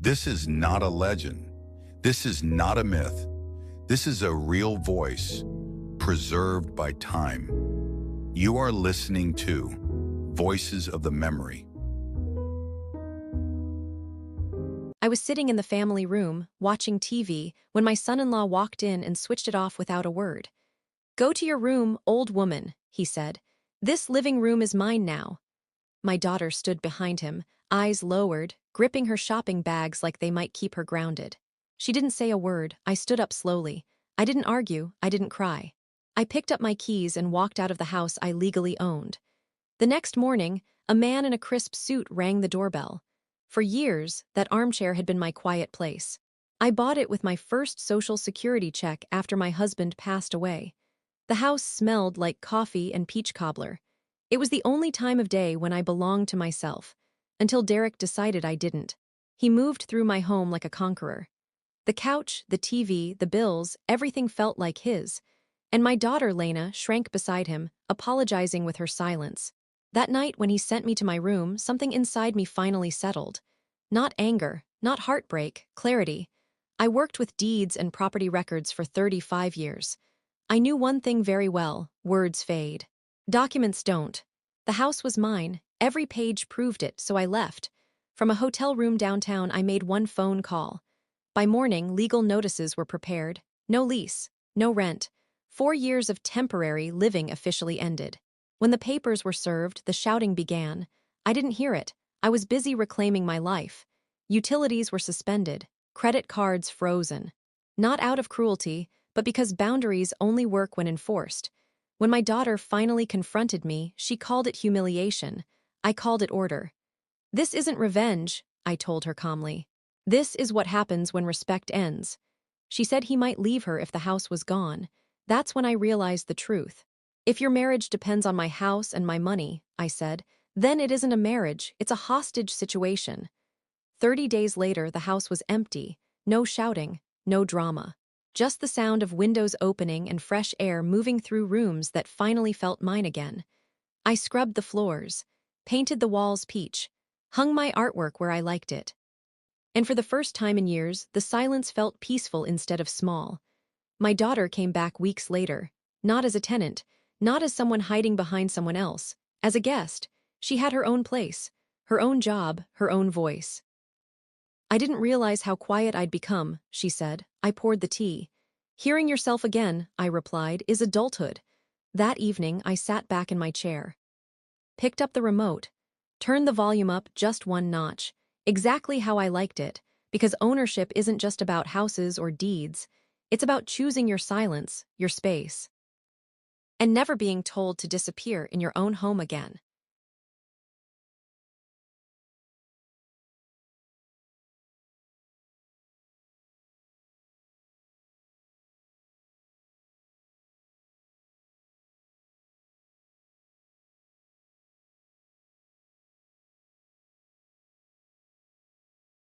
This is not a legend. This is not a myth. This is a real voice, preserved by time. You are listening to Voices of the Memory. I was sitting in the family room, watching TV, when my son-in-law walked in and switched it off without a word. "Go to your room, old woman," he said. "This living room is mine now." My daughter stood behind him, eyes lowered, gripping her shopping bags like they might keep her grounded. She didn't say a word. I stood up slowly. I didn't argue. I didn't cry. I picked up my keys and walked out of the house I legally owned. The next morning, a man in a crisp suit rang the doorbell. For years, that armchair had been my quiet place. I bought it with my first Social Security check after my husband passed away. The house smelled like coffee and peach cobbler. It was the only time of day when I belonged to myself, until Derek decided I didn't. He moved through my home like a conqueror. The couch, the TV, the bills, everything felt like his. And my daughter, Lena, shrank beside him, apologizing with her silence. That night when he sent me to my room, something inside me finally settled. Not anger, not heartbreak, clarity. I worked with deeds and property records for 35 years. I knew one thing very well: words fade. Documents don't. The house was mine. Every page proved it, so I left. From a hotel room downtown, I made one phone call. By morning, legal notices were prepared. No lease, no rent. 4 years of temporary living officially ended. When the papers were served, the shouting began. I didn't hear it. I was busy reclaiming my life. Utilities were suspended, credit cards frozen. Not out of cruelty, but because boundaries only work when enforced. When my daughter finally confronted me, she called it humiliation. I called it order. "This isn't revenge," I told her calmly. "This is what happens when respect ends." She said he might leave her if the house was gone. That's when I realized the truth. "If your marriage depends on my house and my money," I said, "then it isn't a marriage, it's a hostage situation." 30 days later, the house was empty. No shouting, no drama. Just the sound of windows opening and fresh air moving through rooms that finally felt mine again. I scrubbed the floors, painted the walls peach, hung my artwork where I liked it. And for the first time in years, the silence felt peaceful instead of small. My daughter came back weeks later, not as a tenant, not as someone hiding behind someone else, as a guest. She had her own place, her own job, her own voice. "I didn't realize how quiet I'd become," she said. I poured the tea. "Hearing yourself again," I replied, "is adulthood." That evening, I sat back in my chair, picked up the remote, turned the volume up just one notch, exactly how I liked it, because ownership isn't just about houses or deeds. It's about choosing your silence, your space, and never being told to disappear in your own home again.